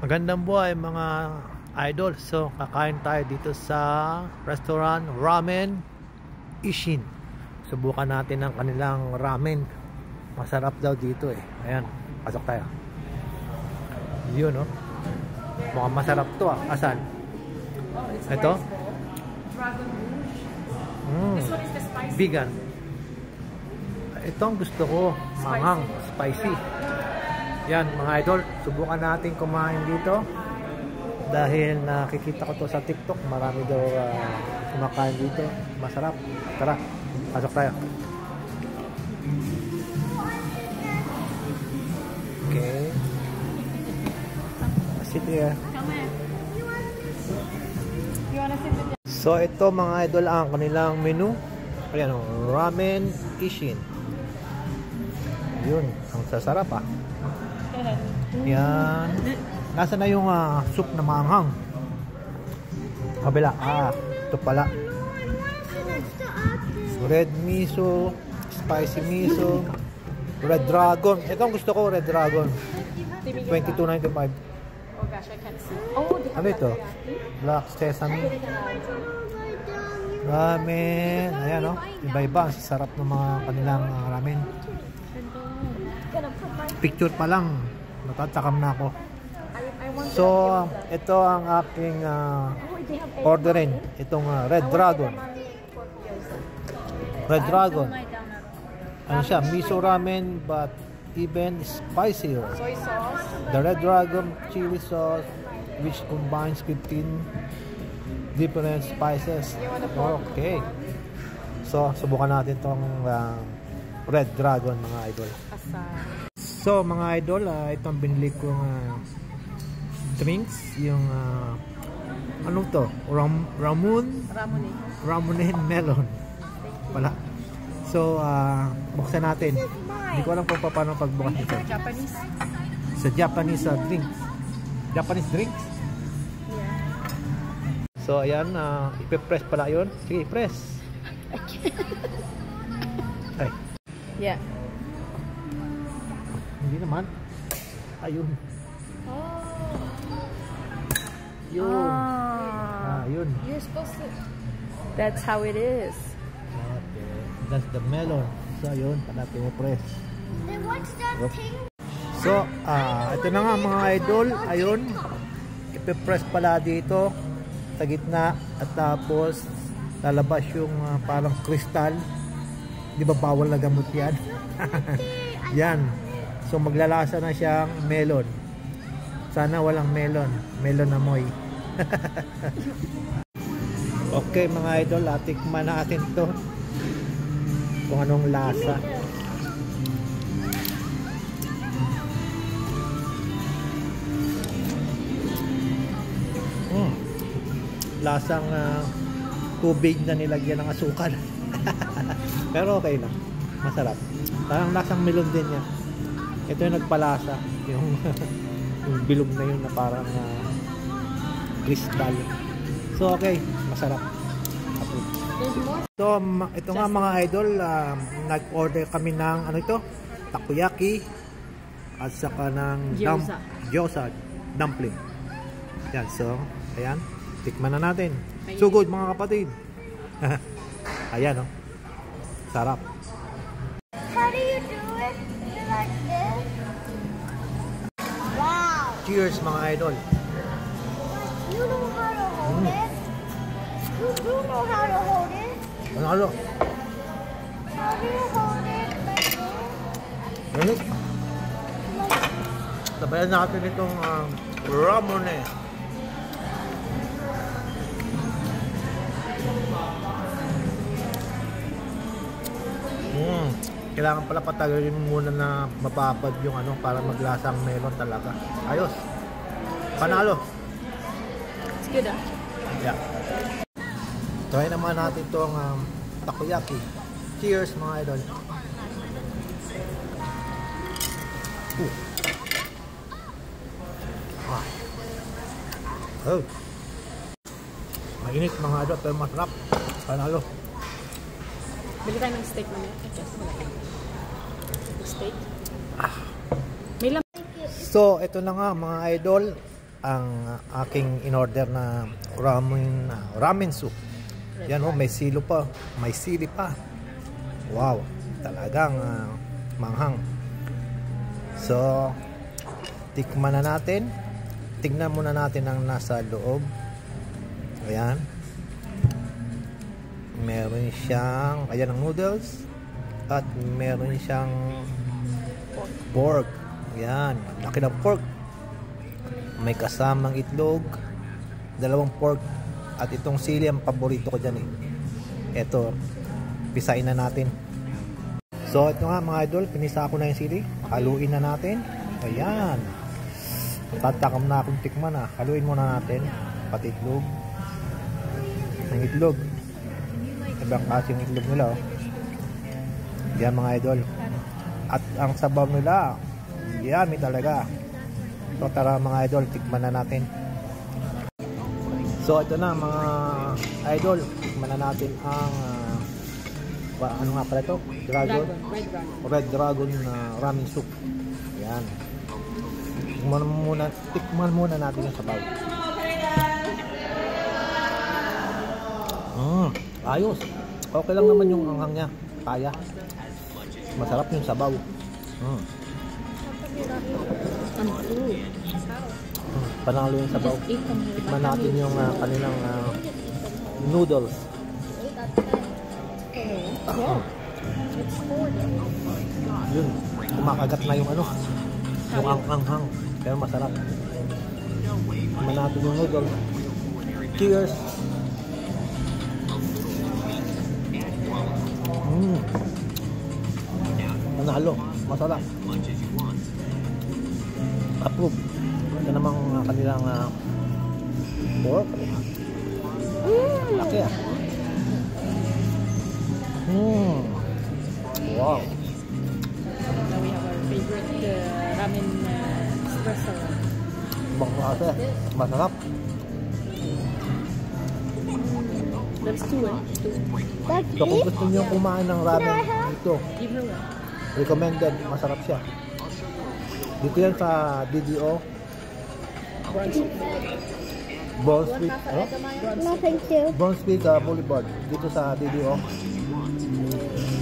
Magandang buhay mga idol. So kakain tayo dito sa restaurant Ramen Ishin. Subukan natin ang kanilang ramen. Masarap daw dito eh. Ayan, pasok tayo. Yun oh. Mukhang masarap to ah. Asan? Ito? Vegan. Ito ang gusto ko. Manghang, spicy. Yan mga idol, subukan natin kumain dito dahil nakikita ko to sa TikTok, marami daw kumakain dito, masarap. Tara, pasok tayo. Okay, sit here. So ito mga idol ang kanilang menu. Ayan, Ramen Ishin. Yun, ang sasarap ah. Yan. Nasa na yung soup na maanghang? Kabila. Ito pala. Red miso, spicy miso, red dragon. Ito ang gusto ko, red dragon. $22.95. Oh gosh, I can't see. Oh, ano ito? Black sesame. Ramen. Ayan o. Iba-iba. Ang sarap ng mga kanilang ramen. Picture pa lang. Natatakam na ako. So, ito ang aking orderin. Itong red dragon. Red dragon. Ano siya? Miso ramen but even spicier. Soy sauce. The red dragon chili sauce which combines 15 different spices. Okay. So, subukan natin tong red dragon mga idol. So mga idol, ito ang binili kong drinks, yung ano to? Ramunen melon pala. So buksan natin. Hindi ko alam kung paano pagbukas nito. Japanese. Sa Japanese drinks. Japanese drinks? Yeah. So ayan, ipe-press pala yun. Sige, press. Ay. Yeah. Hindi naman. Ayun. Oh. Yun. Yun. You're supposed to. That's how it is. Okay. That's the melon. So, ayun. Panatin mo press. Then what's that thing? So, ito na nga mga idol. Ayun. Ipipress pala dito sa gitna. At tapos, lalabas yung parang kristal. Di ba bawal na gamot yan? Yan. So maglalasa na siyang melon. Sana walang melon. Melon amoy. Okay mga idol, tikman natin to. Kung anong lasa. Lasang tubig na nilagyan ng asukal. Pero okay lang. Masarap. Parang lasang melon din yan. Ito yung nagpalasa, yung bilog na yun na parang kristal. So okay, masarap. So ito nga mga idol, nag-order kami ng ano ito, takoyaki at saka ng gyoza dumpling. Yan, so ayan, tikman na natin. So good mga kapatid. Ayan oh, sarap. How do you do it? Like this? Wow! Cheers mga idol. You know how to hold it? You do know how to hold it? Ano? How do you hold it like this? Sabayan natin itong ramen eh. Kailangan pala patagalin muna na mapapad yung ano para maglasang melon talaga. Ayos. Panalo. It's good ah. Yeah. Try naman natin itong takoyaki. Cheers mga idol. Oh. Mainit mga idol pero masarap. Panalo. Bili tayo ng steak mamaya. Steak. May lamang. So, ito na nga mga idol. ang aking in-order na ramen soup. Yan oh, may sili pa. May sili pa. Wow, talagang manghang. So, tikman na natin. Tignan muna natin ang nasa loob. Ayan. Meron siyang, ayan ang noodles. At meron siyang pork. Ayan, laki ng pork. May kasamang itlog, 2 pork, at itong sili ang paborito ko dyan eh. Ito, pisain na natin. So ito nga mga idol, pinisa ko na yung sili. Haluin na natin. Ayan. Tatakam na akong tikman ah. Haluin muna natin. Pati itlog. Ang itlog. Ibang kasing itlog nila oh. Yan mga idol. At ang sabaw nila, yummy talaga. So tara mga idol, tikman na natin. So ito na mga idol, tikman na natin ang ano nga pala ito? Red Dragon ramen soup. Ayan. Tikman muna natin yung sabaw. Ayos. Okay lang naman yung anghang niya. Kaya. Masarap yung sabaw. Panalo yung sabaw. Tikman natin yung kanilang noodles. Yun, kumakagat na yung ano, yung anghang, pero masarap. Tikman natin yung noodles. Cheers. Panalo, masarap. Approve. Ito namang kanilang pork. Laki ah. Wow. Now we have our favorite ramen restaurant. Bang klase. Masarap. That's 2 eh. That's So kung it? gusto niyo kumain ng ramen dito, Give her one. recommended. Masarap siya. Dito yan sa DDO. Ball Street. Ano? No, thank you. Ball Street Boulevard. Dito sa DDO.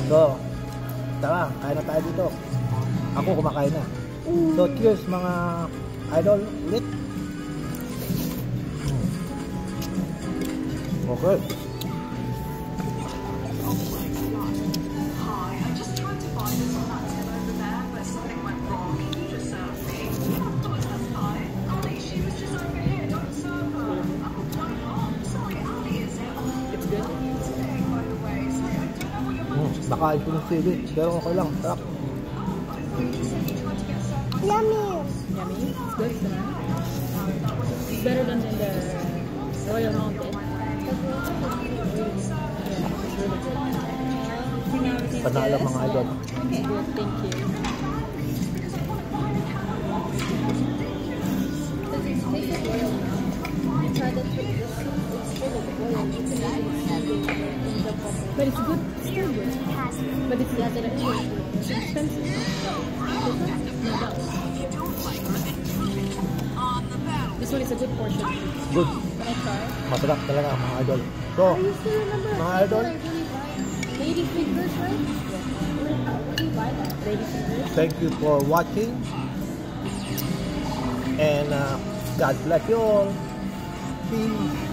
So, tara, kain na tayo dito. Ako kumakain na. So, cheers mga idol ulit. Okay. Nakain ko ng sili, pero okay lang, sarap. Yummy. Yummy. It's good, sarap. It's better than in the Royal Mountain. Panalo mga idol. Good, thank you. But it's good still good. But it's expensive. This one is a good portion. Good. Can I try? Masarap talaga mga idol. So, I used to remember mga idol, lady fingers, right? Where do you buy that? Lady fingers. thank you for watching. And God bless you all. Peace.